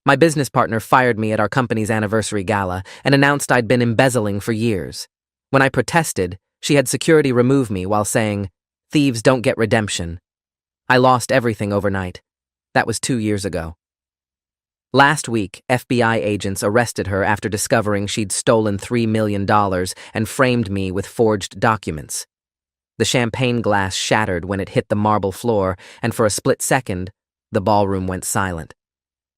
My business partner fired me at our company's anniversary gala and announced I'd been embezzling for years. When I protested, she had security remove me while saying, "Thieves don't get redemption." I lost everything overnight. That was 2 years ago. Last week, FBI agents arrested her after discovering she'd stolen $3 million and framed me with forged documents. The champagne glass shattered when it hit the marble floor, and for a split second, the ballroom went silent.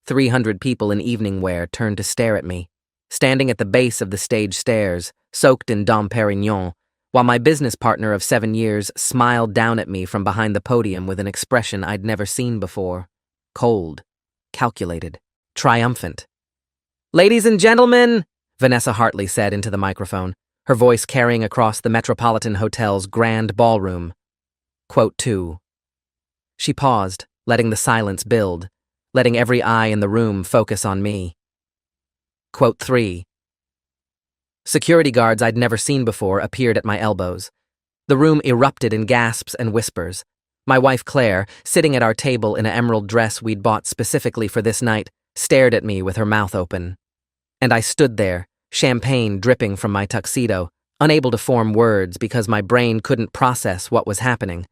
300 people in evening wear turned to stare at me, standing at the base of the stage stairs, soaked in Dom Perignon, while my business partner of 7 years smiled down at me from behind the podium with an expression I'd never seen before. Cold, calculated, triumphant. "Ladies and gentlemen," Vanessa Hartley said into the microphone, her voice carrying across the Metropolitan Hotel's grand ballroom. Quote 2. She paused, letting the silence build, letting every eye in the room focus on me. Quote 3. Security guards I'd never seen before appeared at my elbows. The room erupted in gasps and whispers. My wife Claire, sitting at our table in an emerald dress we'd bought specifically for this night, stared at me with her mouth open. And I stood there, champagne dripping from my tuxedo, unable to form words because my brain couldn't process what was happening.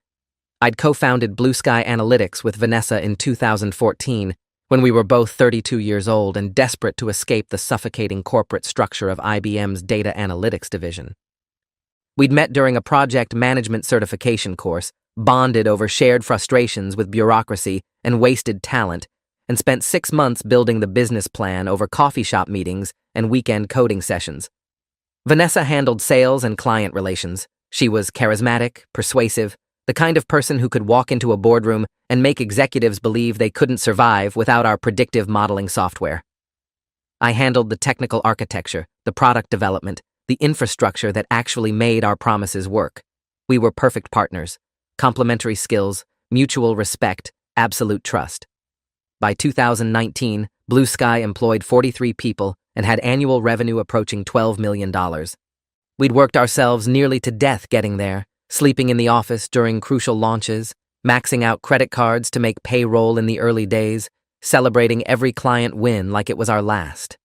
I'd co-founded Blue Sky Analytics with Vanessa in 2014, when we were both 32 years old and desperate to escape the suffocating corporate structure of IBM's data analytics division. We'd met during a project management certification course, bonded over shared frustrations with bureaucracy and wasted talent, and spent 6 months building the business plan over coffee shop meetings and weekend coding sessions. Vanessa handled sales and client relations. She was charismatic, persuasive, the kind of person who could walk into a boardroom and make executives believe they couldn't survive without our predictive modeling software. I handled the technical architecture, the product development, the infrastructure that actually made our promises work. We were perfect partners, complementary skills, mutual respect, absolute trust. By 2019, Blue Sky employed 43 people and had annual revenue approaching $12 million. We'd worked ourselves nearly to death getting there, sleeping in the office during crucial launches, maxing out credit cards to make payroll in the early days, celebrating every client win like it was our last.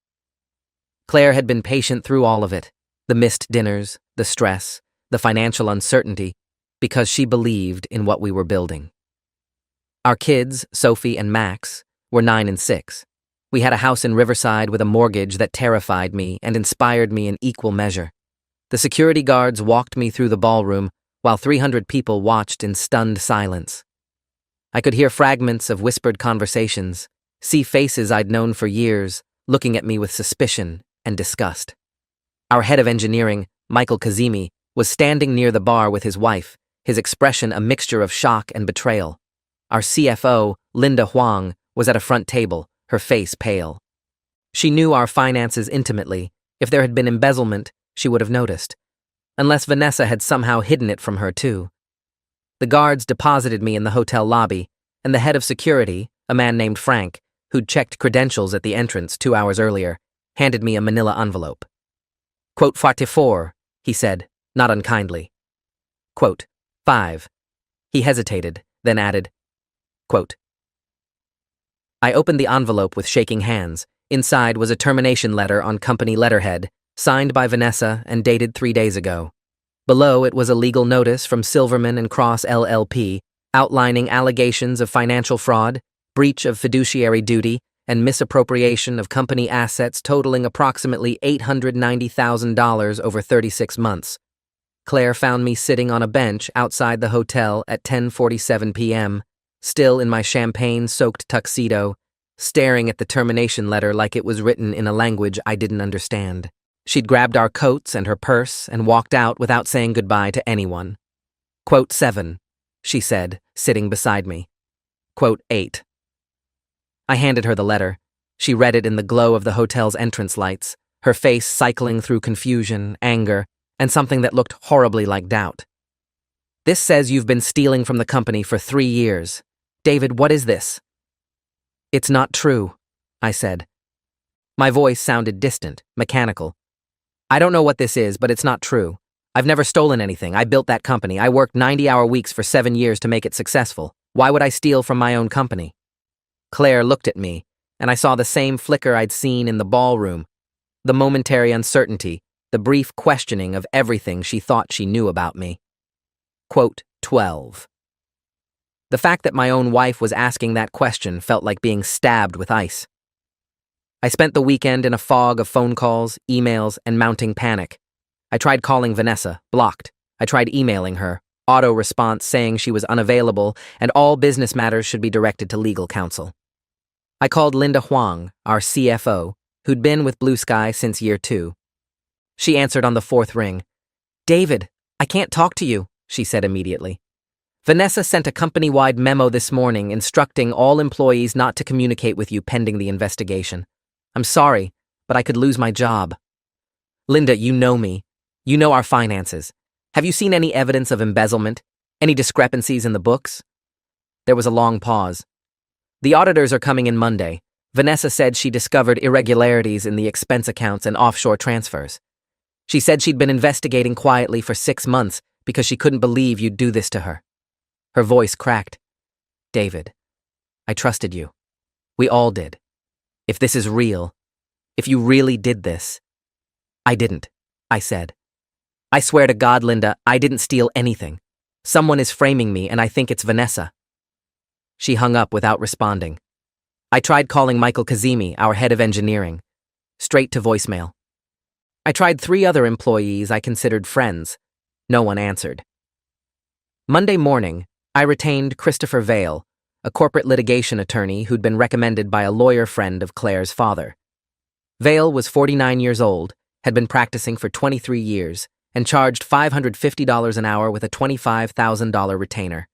Claire had been patient through all of it, the missed dinners, the stress, the financial uncertainty, because she believed in what we were building. Our kids, Sophie and Max, were 9 and 6. We had a house in Riverside with a mortgage that terrified me and inspired me in equal measure. The security guards walked me through the ballroom, while 300 people watched in stunned silence. I could hear fragments of whispered conversations, see faces I'd known for years, looking at me with suspicion and disgust. Our head of engineering, Michael Kazemi, was standing near the bar with his wife, his expression a mixture of shock and betrayal. Our CFO, Linda Huang, was at a front table, her face pale. She knew our finances intimately. If there had been embezzlement, she would have noticed. Unless Vanessa had somehow hidden it from her, too. The guards deposited me in the hotel lobby, and the head of security, a man named Frank, who'd checked credentials at the entrance 2 hours earlier, handed me a manila envelope. Quote 44, he said, not unkindly. Quote 5. He hesitated, then added, quote. I opened the envelope with shaking hands. Inside was a termination letter on company letterhead, signed by Vanessa and dated 3 days ago. Below it was a legal notice from Silverman and Cross LLP, outlining allegations of financial fraud, breach of fiduciary duty, and misappropriation of company assets totaling approximately $890,000 over 36 months. Claire found me sitting on a bench outside the hotel at 10:47 p.m., still in my champagne-soaked tuxedo, staring at the termination letter like it was written in a language I didn't understand. She'd grabbed our coats and her purse and walked out without saying goodbye to anyone. Quote 7, she said, sitting beside me. Quote 8. I handed her the letter. She read it in the glow of the hotel's entrance lights, her face cycling through confusion, anger, and something that looked horribly like doubt. This says you've been stealing from the company for 3 years. David, what is this? It's not true, I said. My voice sounded distant, mechanical. I don't know what this is, but it's not true. I've never stolen anything. I built that company. I worked 90-hour weeks for 7 years to make it successful. Why would I steal from my own company? Claire looked at me, and I saw the same flicker I'd seen in the ballroom, the momentary uncertainty, the brief questioning of everything she thought she knew about me. Quote 12. The fact that my own wife was asking that question felt like being stabbed with ice. I spent the weekend in a fog of phone calls, emails, and mounting panic. I tried calling Vanessa, blocked. I tried emailing her, auto response saying she was unavailable and all business matters should be directed to legal counsel. I called Linda Huang, our CFO, who'd been with Blue Sky since year 2. She answered on the 4th ring. "David, I can't talk to you," she said immediately. "Vanessa sent a company-wide memo this morning instructing all employees not to communicate with you pending the investigation. I'm sorry, but I could lose my job." "Linda, you know me. You know our finances. Have you seen any evidence of embezzlement? Any discrepancies in the books?" There was a long pause. "The auditors are coming in Monday. Vanessa said she discovered irregularities in the expense accounts and offshore transfers. She said she'd been investigating quietly for 6 months because she couldn't believe you'd do this to her." Her voice cracked. "David, I trusted you. We all did. If this is real, if you really did this—" "I didn't," I said. "I swear to God, Linda, I didn't steal anything. Someone is framing me and I think it's Vanessa." She hung up without responding. I tried calling Michael Kazemi, our head of engineering. Straight to voicemail. I tried 3 other employees I considered friends. No one answered. Monday morning, I retained Christopher Vale, a corporate litigation attorney who'd been recommended by a lawyer friend of Claire's father. Vale was 49 years old, had been practicing for 23 years, and charged $550 an hour with a $25,000 retainer.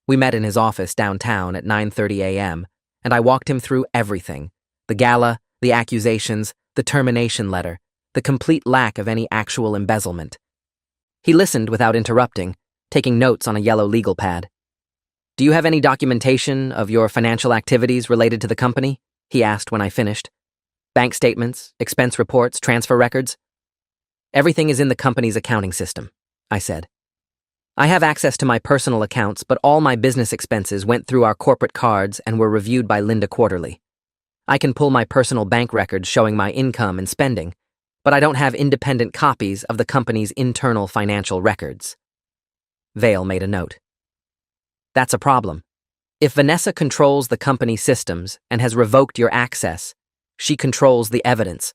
We met in his office downtown at 9:30 a.m., and I walked him through everything: the gala, the accusations, the termination letter, the complete lack of any actual embezzlement. He listened without interrupting, taking notes on a yellow legal pad. "Do you have any documentation of your financial activities related to the company?" he asked when I finished. "Bank statements, expense reports, transfer records?" "Everything is in the company's accounting system," I said. "I have access to my personal accounts, but all my business expenses went through our corporate cards and were reviewed by Linda quarterly. I can pull my personal bank records showing my income and spending, but I don't have independent copies of the company's internal financial records." Vale made a note. "That's a problem. If Vanessa controls the company systems and has revoked your access, she controls the evidence.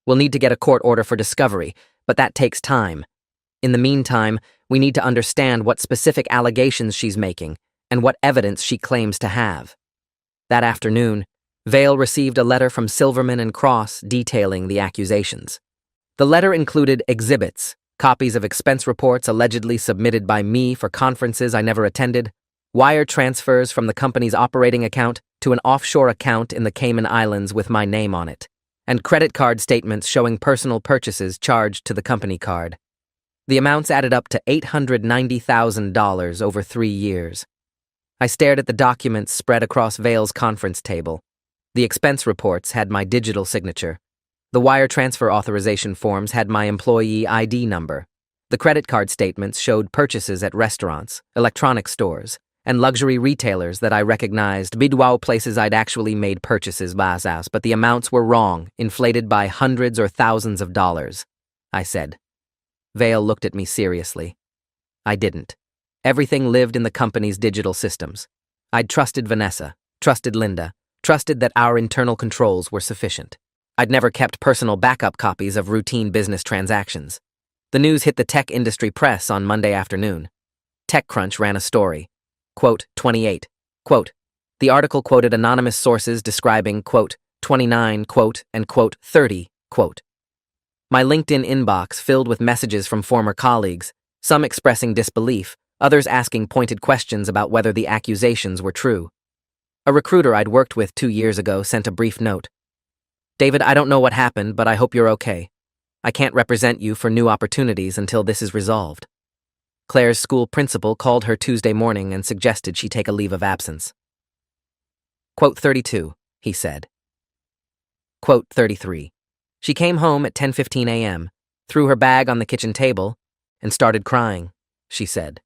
We'll need to get a court order for discovery, but that takes time. In the meantime, we need to understand what specific allegations she's making and what evidence she claims to have." That afternoon, Vale received a letter from Silverman and Cross detailing the accusations. The letter included exhibits, copies of expense reports allegedly submitted by me for conferences I never attended, wire transfers from the company's operating account to an offshore account in the Cayman Islands with my name on it, and credit card statements showing personal purchases charged to the company card. The amounts added up to $890,000 over 3 years. I stared at the documents spread across Vale's conference table. The expense reports had my digital signature. The wire transfer authorization forms had my employee ID number. The credit card statements showed purchases at restaurants, electronics stores, and luxury retailers that I recognized, bidwao places I'd actually made purchases bazas, but the amounts were wrong, inflated by hundreds or thousands of dollars. I said. Vale looked at me seriously. I didn't. Everything lived in the company's digital systems. I'd trusted Vanessa, trusted Linda, trusted that our internal controls were sufficient. I'd never kept personal backup copies of routine business transactions. The news hit the tech industry press on Monday afternoon. TechCrunch ran a story. Quote, 28. Quote, the article quoted anonymous sources describing, quote, 29, quote, and quote, 30, quote. My LinkedIn inbox filled with messages from former colleagues, some expressing disbelief, others asking pointed questions about whether the accusations were true. A recruiter I'd worked with 2 years ago sent a brief note. David, I don't know what happened, but I hope you're okay. I can't represent you for new opportunities until this is resolved. Claire's school principal called her Tuesday morning and suggested she take a leave of absence. Quote 32, he said. Quote 33. She came home at 10:15 a.m., threw her bag on the kitchen table, and started crying, she said.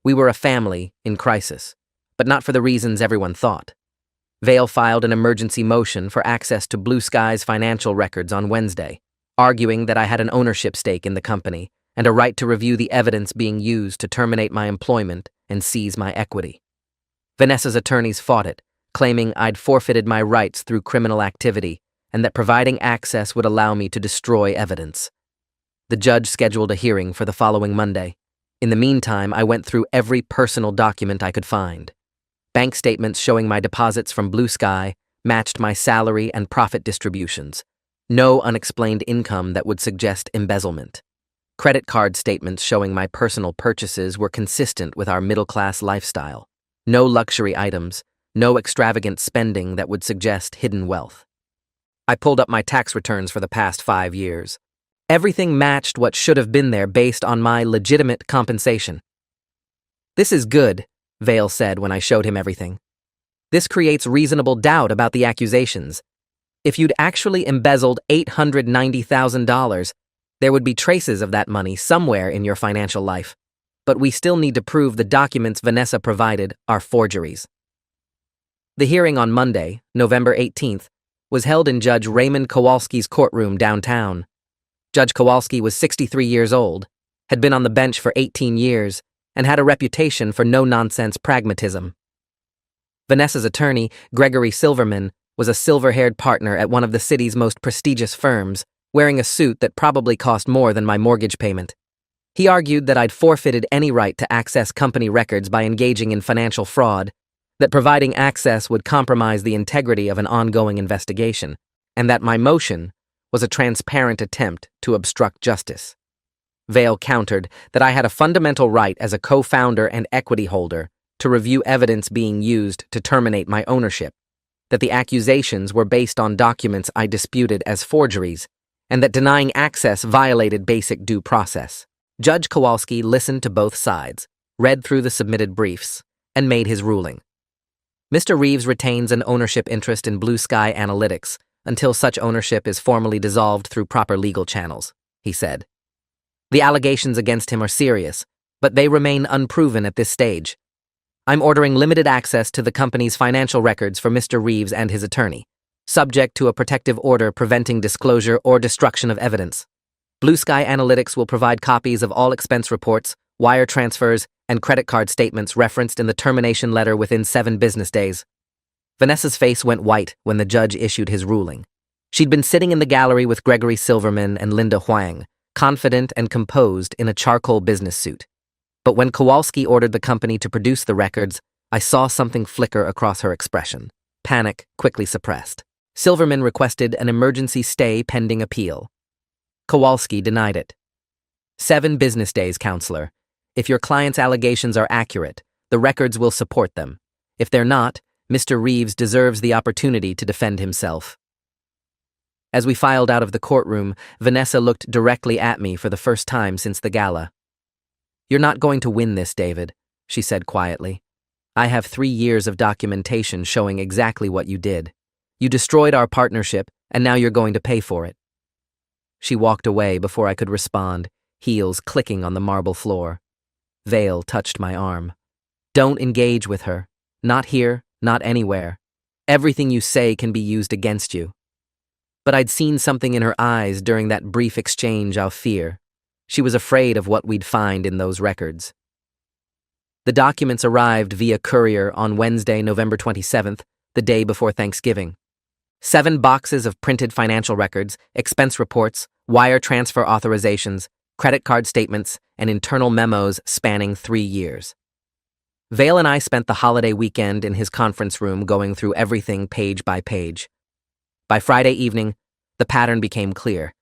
We were a family in crisis, but not for the reasons everyone thought. Vale filed an emergency motion for access to Blue Sky's financial records on Wednesday, arguing that I had an ownership stake in the company and a right to review the evidence being used to terminate my employment and seize my equity. Vanessa's attorneys fought it, claiming I'd forfeited my rights through criminal activity and that providing access would allow me to destroy evidence. The judge scheduled a hearing for the following Monday. In the meantime, I went through every personal document I could find. Bank statements showing my deposits from Blue Sky matched my salary and profit distributions. No unexplained income that would suggest embezzlement. Credit card statements showing my personal purchases were consistent with our middle-class lifestyle. No luxury items, no extravagant spending that would suggest hidden wealth. I pulled up my tax returns for the past 5 years. Everything matched what should have been there based on my legitimate compensation. "This is good," Vale said when I showed him everything. "This creates reasonable doubt about the accusations. If you'd actually embezzled $890,000, there would be traces of that money somewhere in your financial life. But we still need to prove the documents Vanessa provided are forgeries." The hearing on Monday, November 18th, was held in Judge Raymond Kowalski's courtroom downtown. Judge Kowalski was 63 years old, had been on the bench for 18 years, and had a reputation for no-nonsense pragmatism. Vanessa's attorney, Gregory Silverman, was a silver-haired partner at one of the city's most prestigious firms, wearing a suit that probably cost more than my mortgage payment. He argued that I'd forfeited any right to access company records by engaging in financial fraud, that providing access would compromise the integrity of an ongoing investigation, and that my motion was a transparent attempt to obstruct justice. Vale countered that I had a fundamental right as a co-founder and equity holder to review evidence being used to terminate my ownership, that the accusations were based on documents I disputed as forgeries, and that denying access violated basic due process. Judge Kowalski listened to both sides, read through the submitted briefs, and made his ruling. "Mr. Reeves retains an ownership interest in Blue Sky Analytics until such ownership is formally dissolved through proper legal channels," he said. "The allegations against him are serious, but they remain unproven at this stage. I'm ordering limited access to the company's financial records for Mr. Reeves and his attorney, subject to a protective order preventing disclosure or destruction of evidence. Blue Sky Analytics will provide copies of all expense reports, wire transfers, and credit card statements referenced in the termination letter within 7 business days." Vanessa's face went white when the judge issued his ruling. She'd been sitting in the gallery with Gregory Silverman and Linda Huang, confident and composed in a charcoal business suit. But when Kowalski ordered the company to produce the records, I saw something flicker across her expression. Panic quickly suppressed. Silverman requested an emergency stay pending appeal. Kowalski denied it. 7 business days, counselor. If your client's allegations are accurate, the records will support them. If they're not, Mr. Reeves deserves the opportunity to defend himself. As we filed out of the courtroom, Vanessa looked directly at me for the first time since the gala. "You're not going to win this, David," she said quietly. "I have 3 years of documentation showing exactly what you did. You destroyed our partnership, and now you're going to pay for it." She walked away before I could respond, heels clicking on the marble floor. Vale touched my arm. "Don't engage with her. Not here, not anywhere. Everything you say can be used against you." But I'd seen something in her eyes during that brief exchange of fear. She was afraid of what we'd find in those records. The documents arrived via courier on Wednesday, November 27th, the day before Thanksgiving. 7 boxes of printed financial records, expense reports, wire transfer authorizations, credit card statements, and internal memos spanning 3 years. Vale and I spent the holiday weekend in his conference room going through everything page by page. By Friday evening, the pattern became clear.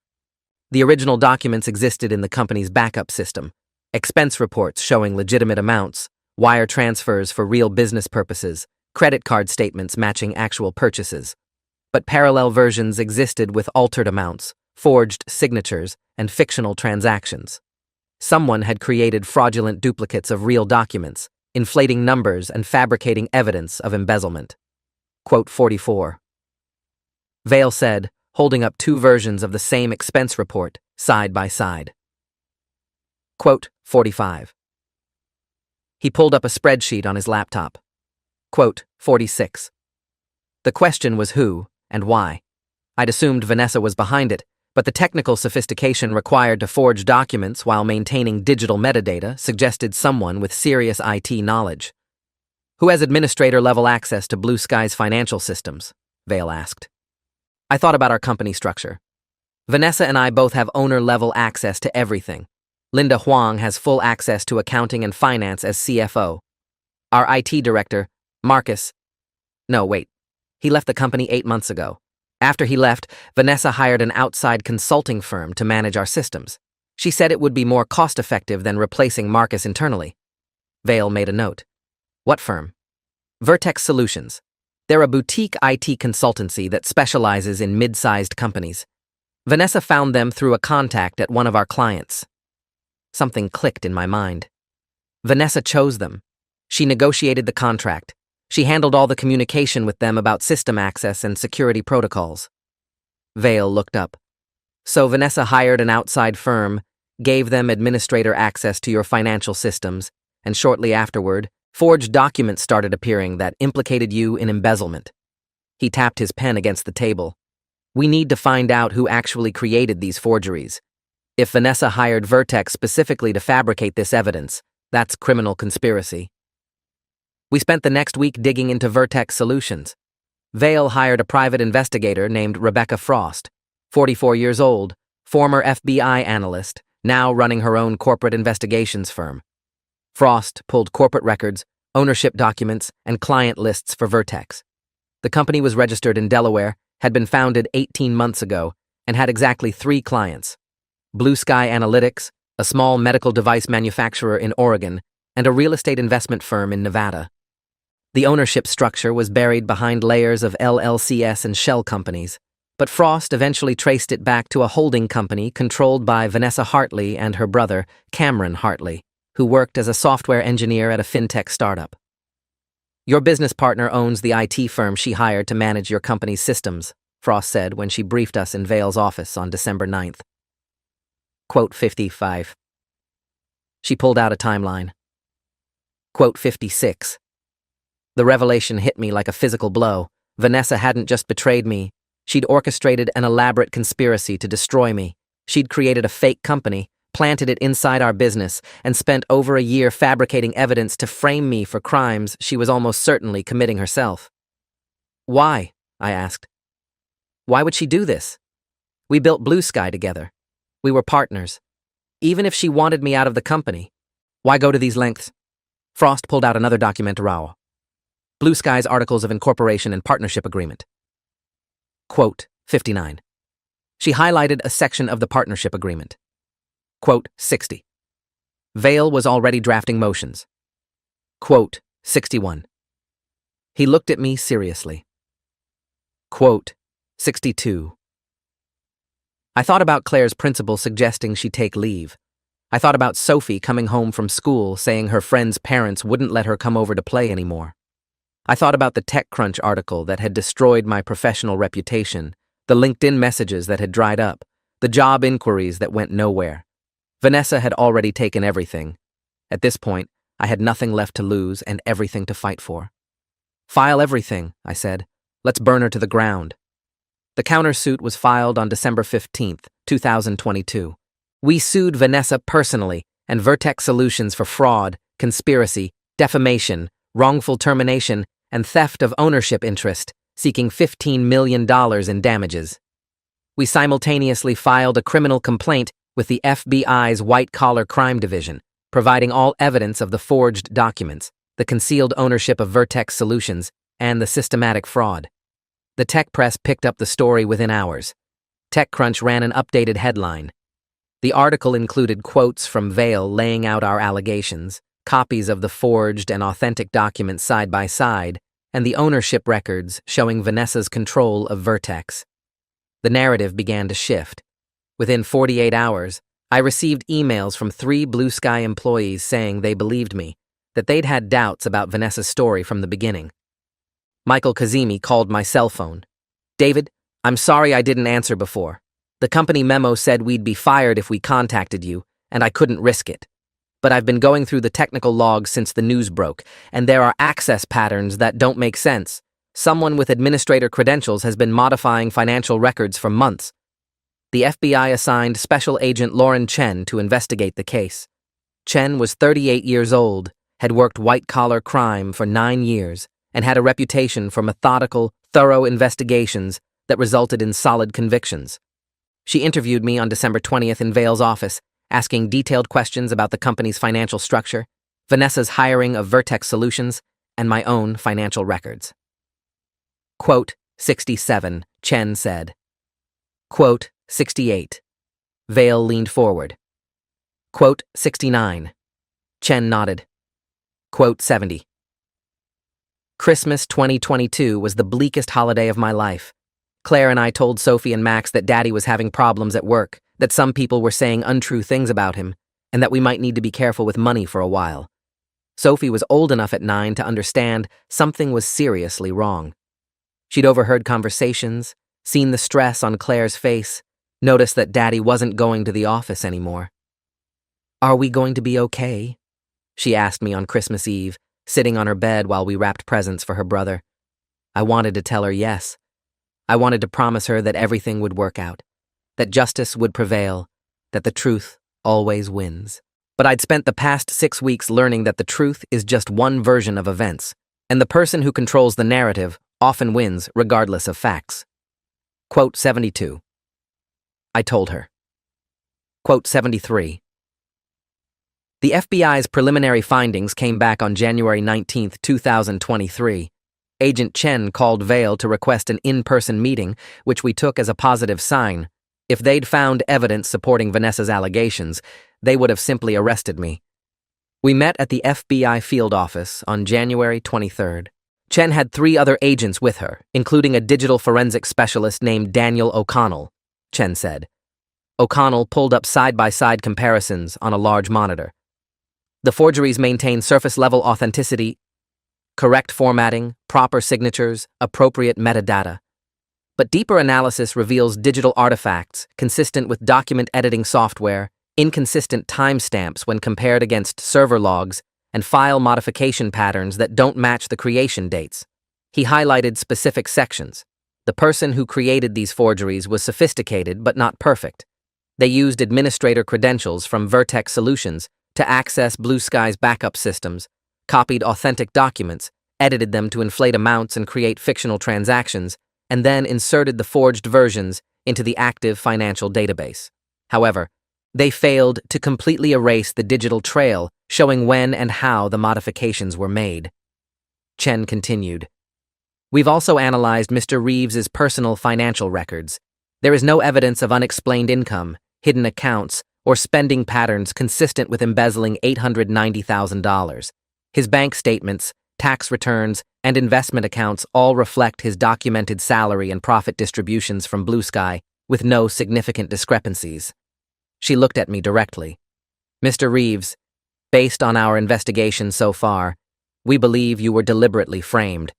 The original documents existed in the company's backup system, expense reports showing legitimate amounts, wire transfers for real business purposes, credit card statements matching actual purchases. But parallel versions existed with altered amounts, forged signatures, and fictional transactions. Someone had created fraudulent duplicates of real documents, inflating numbers and fabricating evidence of embezzlement. Quote 44. Vale said, holding up 2 versions of the same expense report, side by side. Quote 45. He pulled up a spreadsheet on his laptop. Quote 46. The question was who and why. I'd assumed Vanessa was behind it, but the technical sophistication required to forge documents while maintaining digital metadata suggested someone with serious IT knowledge. Who has administrator-level access to Blue Sky's financial systems? Vale asked. I thought about our company structure. Vanessa and I both have owner-level access to everything. Linda Huang has full access to accounting and finance as CFO. Our IT director, Marcus... No, wait. He left the company 8 months ago. After he left, Vanessa hired an outside consulting firm to manage our systems. She said it would be more cost-effective than replacing Marcus internally. Vale made a note. What firm? Vertex Solutions. They're a boutique IT consultancy that specializes in mid-sized companies. Vanessa found them through a contact at one of our clients. Something clicked in my mind. Vanessa chose them. She negotiated the contract. She handled all the communication with them about system access and security protocols. Vale looked up. So Vanessa hired an outside firm, gave them administrator access to your financial systems, and shortly afterward, forged documents started appearing that implicated you in embezzlement. He tapped his pen against the table. We need to find out who actually created these forgeries. If Vanessa hired Vertex specifically to fabricate this evidence, that's criminal conspiracy. We spent the next week digging into Vertex Solutions. Vale hired a private investigator named Rebecca Frost, 44 years old, former FBI analyst, now running her own corporate investigations firm. Frost pulled corporate records, ownership documents, and client lists for Vertex. The company was registered in Delaware, had been founded 18 months ago, and had exactly 3 clients: Blue Sky Analytics, a small medical device manufacturer in Oregon, and a real estate investment firm in Nevada. The ownership structure was buried behind layers of LLCs and shell companies, but Frost eventually traced it back to a holding company controlled by Vanessa Hartley and her brother, Cameron Hartley, who worked as a software engineer at a fintech startup. Your business partner owns the IT firm she hired to manage your company's systems, Frost said when she briefed us in Vale's office on December 9th. Quote 55. She pulled out a timeline. Quote 56. The revelation hit me like a physical blow. Vanessa hadn't just betrayed me. She'd orchestrated an elaborate conspiracy to destroy me. She'd created a fake company, planted it inside our business, and spent over a year fabricating evidence to frame me for crimes she was almost certainly committing herself. Why? I asked. Why would she do this? We built Blue Sky together. We were partners. Even if she wanted me out of the company, why go to these lengths? Frost pulled out another document. Blue Sky's Articles of Incorporation and Partnership Agreement. Quote 59. She highlighted a section of the partnership agreement. Quote 60. Vale was already drafting motions. Quote 61. He looked at me seriously. Quote 62. I thought about Claire's principal suggesting she take leave. I thought about Sophie coming home from school saying her friend's parents wouldn't let her come over to play anymore. I thought about the TechCrunch article that had destroyed my professional reputation, the LinkedIn messages that had dried up, the job inquiries that went nowhere. Vanessa had already taken everything. At this point, I had nothing left to lose and everything to fight for. File everything, I said. Let's burn her to the ground. The countersuit was filed on December 15th, 2022. We sued Vanessa personally and Vertex Solutions for fraud, conspiracy, defamation, wrongful termination, and theft of ownership interest, seeking $15 million in damages. We simultaneously filed a criminal complaint with the FBI's White-Collar Crime Division, providing all evidence of the forged documents, the concealed ownership of Vertex Solutions, and the systematic fraud. The tech press picked up the story within hours. TechCrunch ran an updated headline. The article included quotes from Vale laying out our allegations, copies of the forged and authentic documents side by side, and the ownership records showing Vanessa's control of Vertex. The narrative began to shift. Within 48 hours, I received emails from 3 Blue Sky employees saying they believed me, that they'd had doubts about Vanessa's story from the beginning. Michael Kazemi called my cell phone. David, I'm sorry I didn't answer before. The company memo said we'd be fired if we contacted you, and I couldn't risk it. But I've been going through the technical logs since the news broke, and there are access patterns that don't make sense. Someone with administrator credentials has been modifying financial records for months. The FBI assigned Special Agent Lauren Chen to investigate the case. Chen was 38 years old, had worked white-collar crime for 9 years, and had a reputation for methodical, thorough investigations that resulted in solid convictions. She interviewed me on December 20th in Vale's office, asking detailed questions about the company's financial structure, Vanessa's hiring of Vertex Solutions, and my own financial records. Quote, 67, Chen said. Quote, 68. Vale leaned forward. Quote, 69. Chen nodded. Quote, 70. Christmas 2022 was the bleakest holiday of my life. Claire and I told Sophie and Max that Daddy was having problems at work, that some people were saying untrue things about him, and that we might need to be careful with money for a while. Sophie was old enough at 9 to understand something was seriously wrong. She'd overheard conversations, seen the stress on Claire's face, noticed that Daddy wasn't going to the office anymore. "Are we going to be okay?" she asked me on Christmas Eve, sitting on her bed while we wrapped presents for her brother. I wanted to tell her yes. I wanted to promise her that everything would work out, that justice would prevail, that the truth always wins. But I'd spent the past 6 weeks learning that the truth is just one version of events, and the person who controls the narrative often wins regardless of facts. Quote 72. I told her. Quote 73. The FBI's preliminary findings came back on January 19, 2023. Agent Chen called Vale to request an in-person meeting, which we took as a positive sign. If they'd found evidence supporting Vanessa's allegations, they would have simply arrested me. We met at the FBI field office on January 23rd. Chen had 3 other agents with her, including a digital forensic specialist named Daniel O'Connell, Chen said. O'Connell pulled up side-by-side comparisons on a large monitor. The forgeries maintain surface-level authenticity, correct formatting, proper signatures, appropriate metadata. But deeper analysis reveals digital artifacts consistent with document editing software, inconsistent timestamps when compared against server logs, and file modification patterns that don't match the creation dates. He highlighted specific sections. The person who created these forgeries was sophisticated but not perfect. They used administrator credentials from Vertex Solutions to access Blue Sky's backup systems, copied authentic documents, edited them to inflate amounts and create fictional transactions, and then inserted the forged versions into the active financial database. However, they failed to completely erase the digital trail showing when and how the modifications were made. Chen continued. We've also analyzed Mr. Reeves's personal financial records. There is no evidence of unexplained income, hidden accounts, or spending patterns consistent with embezzling $890,000. His bank statements, tax returns, and investment accounts all reflect his documented salary and profit distributions from Blue Sky, with no significant discrepancies. She looked at me directly. Mr. Reeves, based on our investigation so far, we believe you were deliberately framed.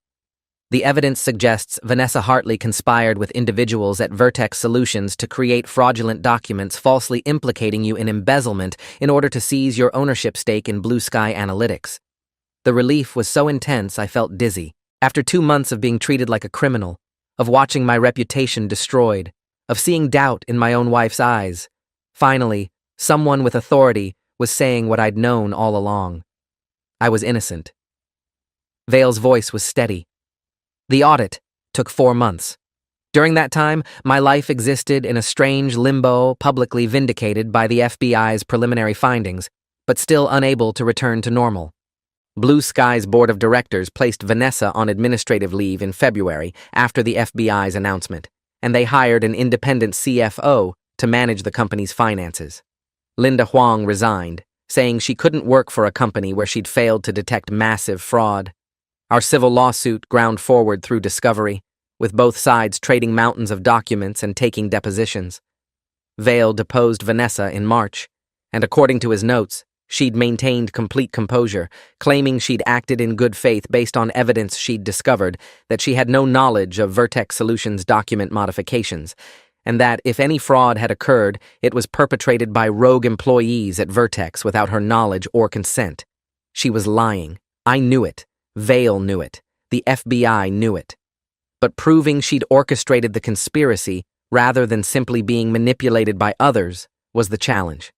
The evidence suggests Vanessa Hartley conspired with individuals at Vertex Solutions to create fraudulent documents falsely implicating you in embezzlement in order to seize your ownership stake in Blue Sky Analytics. The relief was so intense I felt dizzy. After 2 months of being treated like a criminal, of watching my reputation destroyed, of seeing doubt in my own wife's eyes, finally, someone with authority was saying what I'd known all along. I was innocent. Vale's voice was steady. The audit took 4 months. During that time, my life existed in a strange limbo, publicly vindicated by the FBI's preliminary findings, but still unable to return to normal. Blue Sky's board of directors placed Vanessa on administrative leave in February after the FBI's announcement, and they hired an independent CFO to manage the company's finances. Linda Huang resigned, saying she couldn't work for a company where she'd failed to detect massive fraud. Our civil lawsuit ground forward through discovery, with both sides trading mountains of documents and taking depositions. Vale deposed Vanessa in March, and according to his notes, she'd maintained complete composure, claiming she'd acted in good faith based on evidence she'd discovered, that she had no knowledge of Vertex Solutions' document modifications, and that if any fraud had occurred, it was perpetrated by rogue employees at Vertex without her knowledge or consent. She was lying. I knew it. Vale knew it. The FBI knew it. but proving she'd orchestrated the conspiracy rather than simply being manipulated by others was the challenge.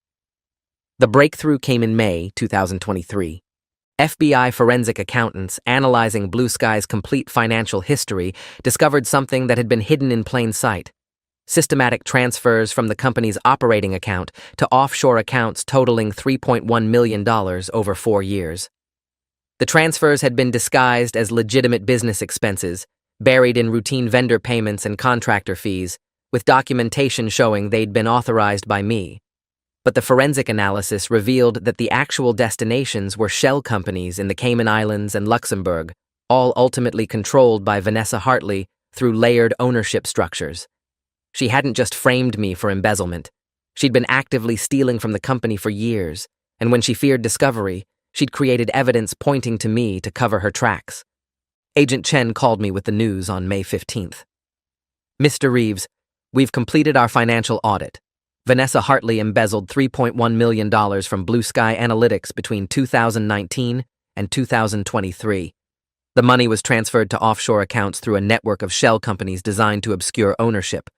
The breakthrough came in May 2023. FBI forensic accountants analyzing Blue Sky's complete financial history discovered something that had been hidden in plain sight: systematic transfers from the company's operating account to offshore accounts totaling $3.1 million over 4 years. The transfers had been disguised as legitimate business expenses, buried in routine vendor payments and contractor fees, with documentation showing they'd been authorized by me. But the forensic analysis revealed that the actual destinations were shell companies in the Cayman Islands and Luxembourg, all ultimately controlled by Vanessa Hartley through layered ownership structures. She hadn't just framed me for embezzlement. She'd been actively stealing from the company for years, and when she feared discovery, she'd created evidence pointing to me to cover her tracks. Agent Chen called me with the news on May 15th. "Mr. Reeves, we've completed our financial audit. Vanessa Hartley embezzled $3.1 million from Blue Sky Analytics between 2019 and 2023. The money was transferred to offshore accounts through a network of shell companies designed to obscure ownership.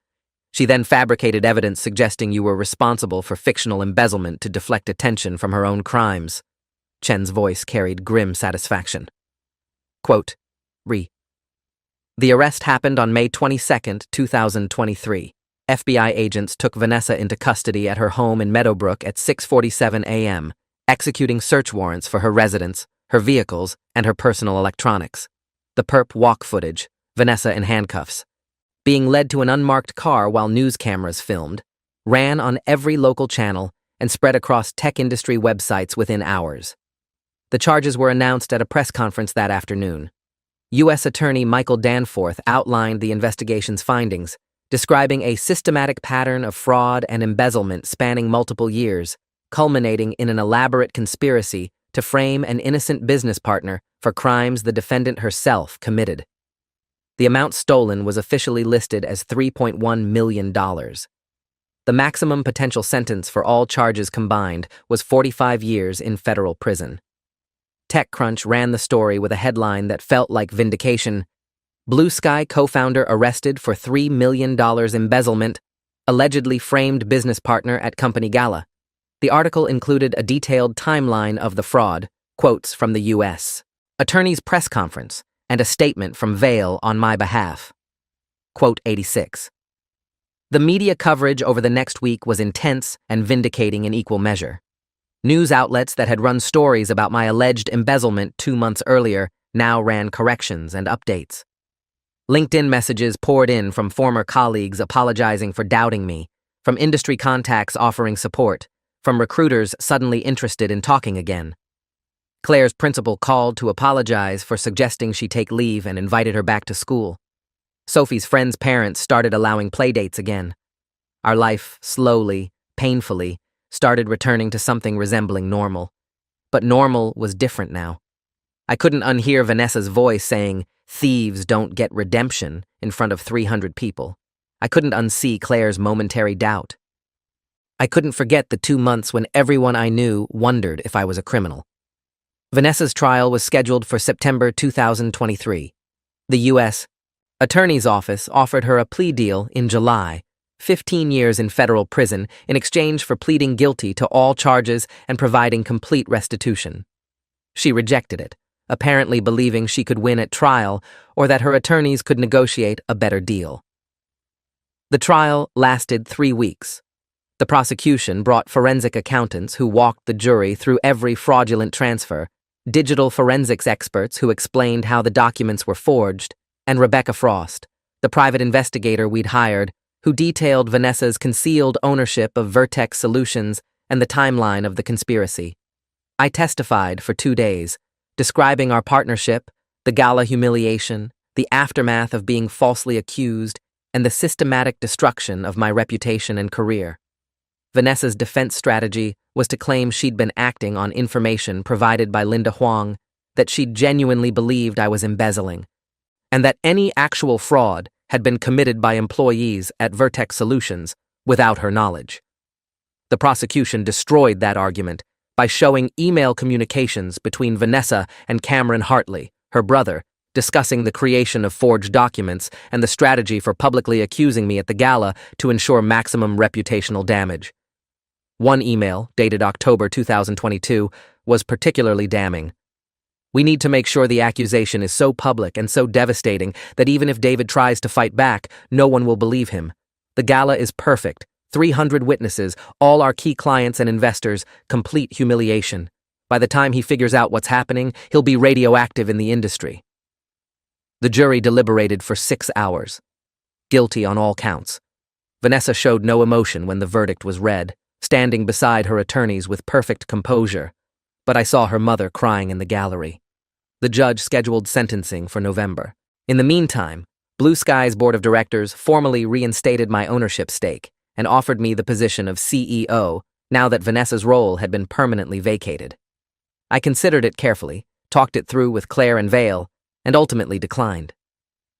She then fabricated evidence suggesting you were responsible for fictional embezzlement to deflect attention from her own crimes." Chen's voice carried grim satisfaction. Quote, The arrest happened on May 22, 2023. FBI agents took Vanessa into custody at her home in Meadowbrook at 6:47 a.m., executing search warrants for her residence, her vehicles, and her personal electronics. The perp walk footage, Vanessa in handcuffs, being led to an unmarked car while news cameras filmed, ran on every local channel and spread across tech industry websites within hours. The charges were announced at a press conference that afternoon. U.S. Attorney Michael Danforth outlined the investigation's findings, describing a systematic pattern of fraud and embezzlement spanning multiple years, culminating in an elaborate conspiracy to frame an innocent business partner for crimes the defendant herself committed. The amount stolen was officially listed as $3.1 million. The maximum potential sentence for all charges combined was 45 years in federal prison. TechCrunch ran the story with a headline that felt like vindication: Blue Sky co-founder arrested for $3 million embezzlement, allegedly framed business partner at company Gala. The article included a detailed timeline of the fraud, quotes from the U.S. Attorney's press conference, and a statement from Vail on my behalf. Quote 86. The media coverage over the next week was intense and vindicating in equal measure. News outlets that had run stories about my alleged embezzlement 2 months earlier now ran corrections and updates. LinkedIn messages poured in from former colleagues apologizing for doubting me, from industry contacts offering support, from recruiters suddenly interested in talking again. Claire's principal called to apologize for suggesting she take leave and invited her back to school. Sophie's friends' parents started allowing playdates again. Our life, slowly, painfully, started returning to something resembling normal. But normal was different now. I couldn't unhear Vanessa's voice saying, "Thieves don't get redemption," in front of 300 people. I couldn't unsee Claire's momentary doubt. I couldn't forget the 2 months when everyone I knew wondered if I was a criminal. Vanessa's trial was scheduled for September 2023. The U.S. Attorney's Office offered her a plea deal in July, 15 years in federal prison in exchange for pleading guilty to all charges and providing complete restitution. She rejected it, apparently believing she could win at trial or that her attorneys could negotiate a better deal. The trial lasted 3 weeks. The prosecution brought forensic accountants who walked the jury through every fraudulent transfer, digital forensics experts who explained how the documents were forged, and Rebecca Frost, the private investigator we'd hired, who detailed Vanessa's concealed ownership of Vertex Solutions and the timeline of the conspiracy. I testified for 2 days, describing our partnership, the Gala humiliation, the aftermath of being falsely accused, and the systematic destruction of my reputation and career. Vanessa's defense strategy was to claim she'd been acting on information provided by Linda Huang, that she'd genuinely believed I was embezzling, and that any actual fraud had been committed by employees at Vertex Solutions without her knowledge. The prosecution destroyed that argument by showing email communications between Vanessa and Cameron Hartley, her brother, discussing the creation of forged documents and the strategy for publicly accusing me at the gala to ensure maximum reputational damage. One email, dated October 2022, was particularly damning. "We need to make sure the accusation is so public and so devastating that even if David tries to fight back, no one will believe him. The gala is perfect. 300 witnesses, all our key clients and investors, complete humiliation. By the time he figures out what's happening, he'll be radioactive in the industry." The jury deliberated for 6 hours. Guilty on all counts. Vanessa showed no emotion when the verdict was read, standing beside her attorneys with perfect composure, but I saw her mother crying in the gallery. The judge scheduled sentencing for November. In the meantime, Blue Sky's board of directors formally reinstated my ownership stake and offered me the position of CEO now that Vanessa's role had been permanently vacated. I considered it carefully, talked it through with Claire and Vale, and ultimately declined.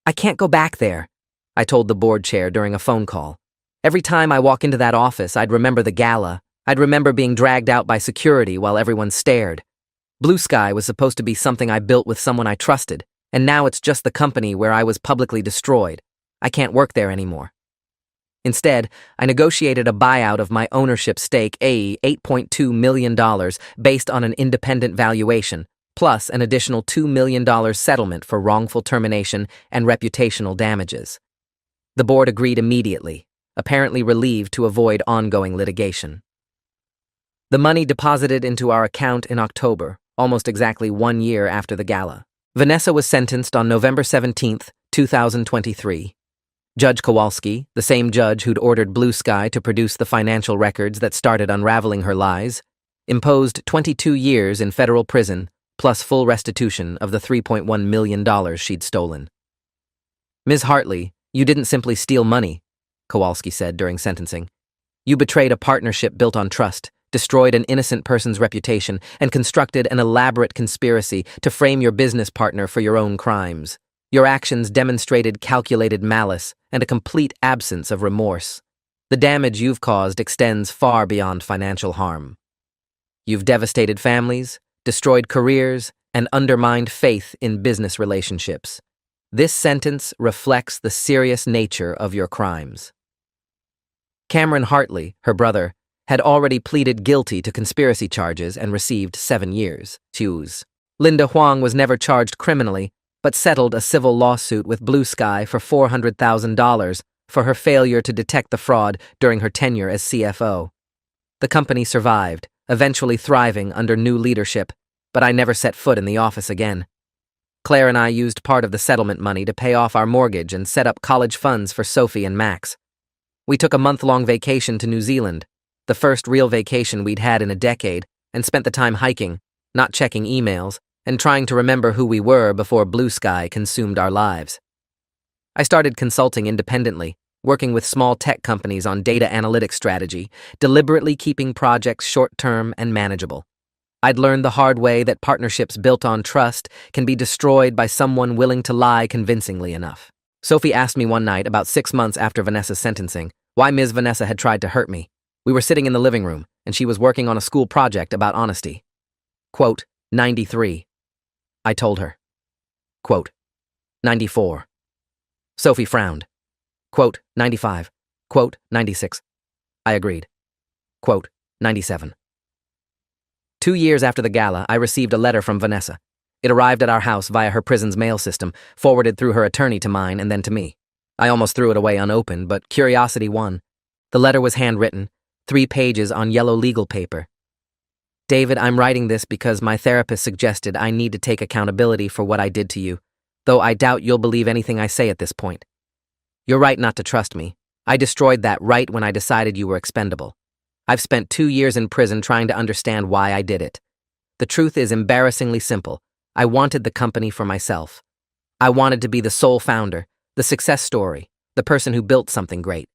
"I can't go back there," I told the board chair during a phone call. "Every time I walk into that office, I'd remember the gala. I'd remember being dragged out by security while everyone stared. Blue Sky was supposed to be something I built with someone I trusted, and now it's just the company where I was publicly destroyed. I can't work there anymore." Instead, I negotiated a buyout of my ownership stake, $8.2 million, based on an independent valuation, plus an additional $2 million settlement for wrongful termination and reputational damages. The board agreed immediately, apparently relieved to avoid ongoing litigation. The money deposited into our account in October, almost exactly 1 year after the gala. Vanessa was sentenced on November 17, 2023. Judge Kowalski, the same judge who'd ordered Blue Sky to produce the financial records that started unraveling her lies, imposed 22 years in federal prison plus full restitution of the $3.1 million she'd stolen. "Ms. Hartley, you didn't simply steal money," Kowalski said during sentencing. "You betrayed a partnership built on trust, destroyed an innocent person's reputation, and constructed an elaborate conspiracy to frame your business partner for your own crimes. Your actions demonstrated calculated malice and a complete absence of remorse. The damage you've caused extends far beyond financial harm. You've devastated families, destroyed careers, and undermined faith in business relationships. This sentence reflects the serious nature of your crimes." Cameron Hartley, her brother, had already pleaded guilty to conspiracy charges and received 7 years. Linda Huang was never charged criminally, but settled a civil lawsuit with Blue Sky for $400,000 for her failure to detect the fraud during her tenure as CFO. The company survived, eventually thriving under new leadership, but I never set foot in the office again. Claire and I used part of the settlement money to pay off our mortgage and set up college funds for Sophie and Max. We took a month-long vacation to New Zealand, the first real vacation we'd had in a decade, and spent the time hiking, not checking emails, and trying to remember who we were before Blue Sky consumed our lives. I started consulting independently, working with small tech companies on data analytics strategy, deliberately keeping projects short-term and manageable. I'd learned the hard way that partnerships built on trust can be destroyed by someone willing to lie convincingly enough. Sophie asked me one night, about 6 months after Vanessa's sentencing, why Ms. Vanessa had tried to hurt me. We were sitting in the living room, and she was working on a school project about honesty. Quote, 93. I told her. Quote, 94. Sophie frowned. Quote, 95. Quote, 96. I agreed. Quote, 97. 2 years after the gala, I received a letter from Vanessa. It arrived at our house via her prison's mail system, forwarded through her attorney to mine and then to me. I almost threw it away unopened, but curiosity won. The letter was handwritten, 3 pages on yellow legal paper. David, I'm writing this because my therapist suggested I need to take accountability for what I did to you, though I doubt you'll believe anything I say at this point. You're right not to trust me. I destroyed that right when I decided you were expendable. I've spent 2 years in prison trying to understand why I did it. The truth is embarrassingly simple. I wanted the company for myself. I wanted to be the sole founder, the success story, the person who built something great.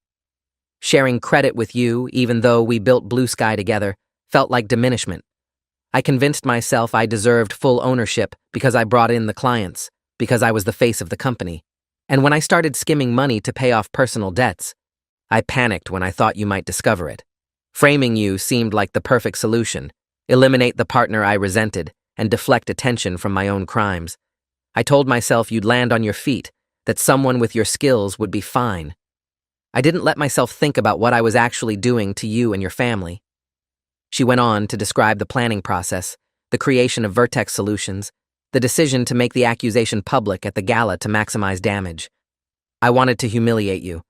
Sharing credit with you, even though we built Blue Sky together, felt like diminishment. I convinced myself I deserved full ownership because I brought in the clients, because I was the face of the company. And when I started skimming money to pay off personal debts, I panicked when I thought you might discover it. Framing you seemed like the perfect solution, eliminate the partner I resented, and deflect attention from my own crimes. I told myself you'd land on your feet, that someone with your skills would be fine. I didn't let myself think about what I was actually doing to you and your family. She went on to describe the planning process, the creation of Vertex Solutions, the decision to make the accusation public at the gala to maximize damage. I wanted to humiliate you.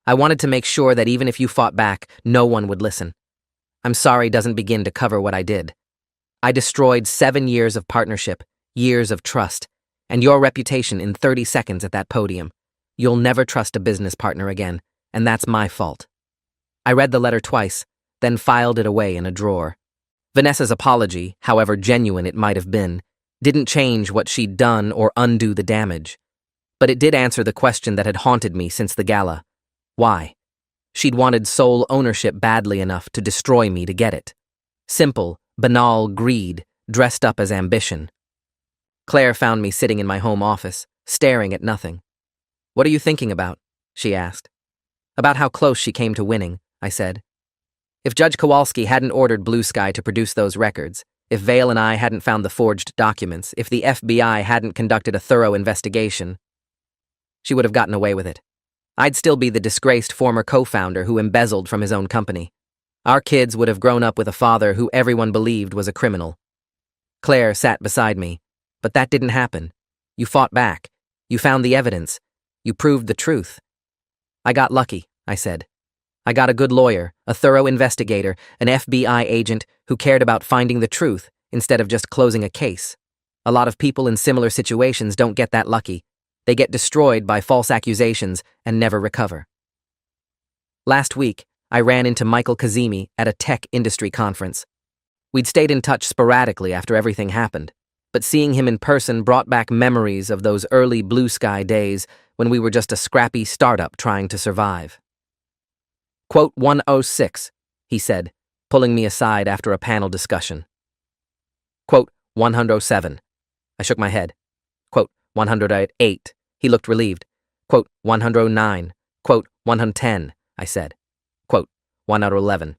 I wanted to make sure that even if you fought back, no one would listen. I'm sorry doesn't begin to cover what I did. I destroyed 7 years of partnership, years of trust, and your reputation in 30 seconds at that podium. You'll never trust a business partner again, and that's my fault. I read the letter twice, then filed it away in a drawer. Vanessa's apology, however genuine it might have been, didn't change what she'd done or undo the damage. But it did answer the question that had haunted me since the gala. Why? She'd wanted sole ownership badly enough to destroy me to get it. Simple, banal greed, dressed up as ambition. Claire found me sitting in my home office, staring at nothing. "What are you thinking about?" she asked. "About how close she came to winning," I said. If Judge Kowalski hadn't ordered Blue Sky to produce those records, if Vale and I hadn't found the forged documents, if the FBI hadn't conducted a thorough investigation, she would have gotten away with it. I'd still be the disgraced former co-founder who embezzled from his own company. Our kids would have grown up with a father who everyone believed was a criminal. Claire sat beside me, but that didn't happen. You fought back. You found the evidence. You proved the truth. I got lucky, I said. I got a good lawyer, a thorough investigator, an FBI agent who cared about finding the truth instead of just closing a case. A lot of people in similar situations don't get that lucky. They get destroyed by false accusations and never recover. Last week, I ran into Michael Kazemi at a tech industry conference. We'd stayed in touch sporadically after everything happened, but seeing him in person brought back memories of those early Blue Sky days when we were just a scrappy startup trying to survive. Quote 106, he said, pulling me aside after a panel discussion. Quote 107. I shook my head. Quote 108. He looked relieved. Quote 109. Quote 110, I said. Quote 111.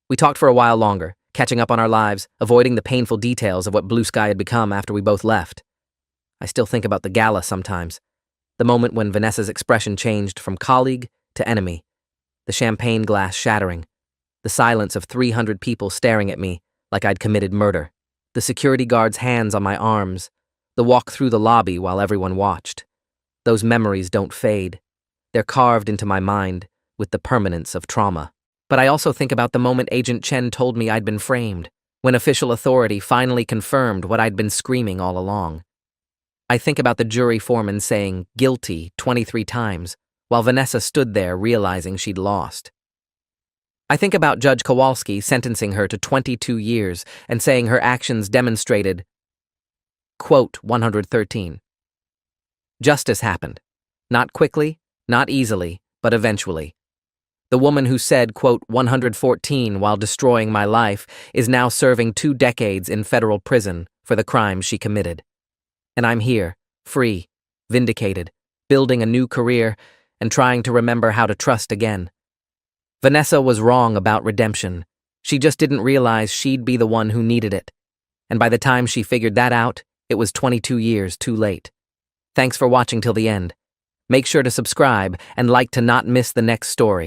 We talked for a while longer, catching up on our lives, avoiding the painful details of what Blue Sky had become after we both left. I still think about the gala sometimes, the moment when Vanessa's expression changed from colleague to enemy, the champagne glass shattering, the silence of 300 people staring at me like I'd committed murder, the security guard's hands on my arms, the walk through the lobby while everyone watched. Those memories don't fade. They're carved into my mind with the permanence of trauma. But I also think about the moment Agent Chen told me I'd been framed, when official authority finally confirmed what I'd been screaming all along. I think about the jury foreman saying guilty 23 times, while Vanessa stood there realizing she'd lost. I think about Judge Kowalski sentencing her to 22 years and saying her actions demonstrated, quote 113. Justice happened. Not quickly, not easily, but eventually. The woman who said, quote 114 while destroying my life is now serving 2 decades in federal prison for the crimes she committed. And I'm here, free, vindicated, building a new career, and trying to remember how to trust again. Vanessa was wrong about redemption. She just didn't realize she'd be the one who needed it. And by the time she figured that out, it was 22 years too late. Thanks for watching till the end. Make sure to subscribe and like to not miss the next story.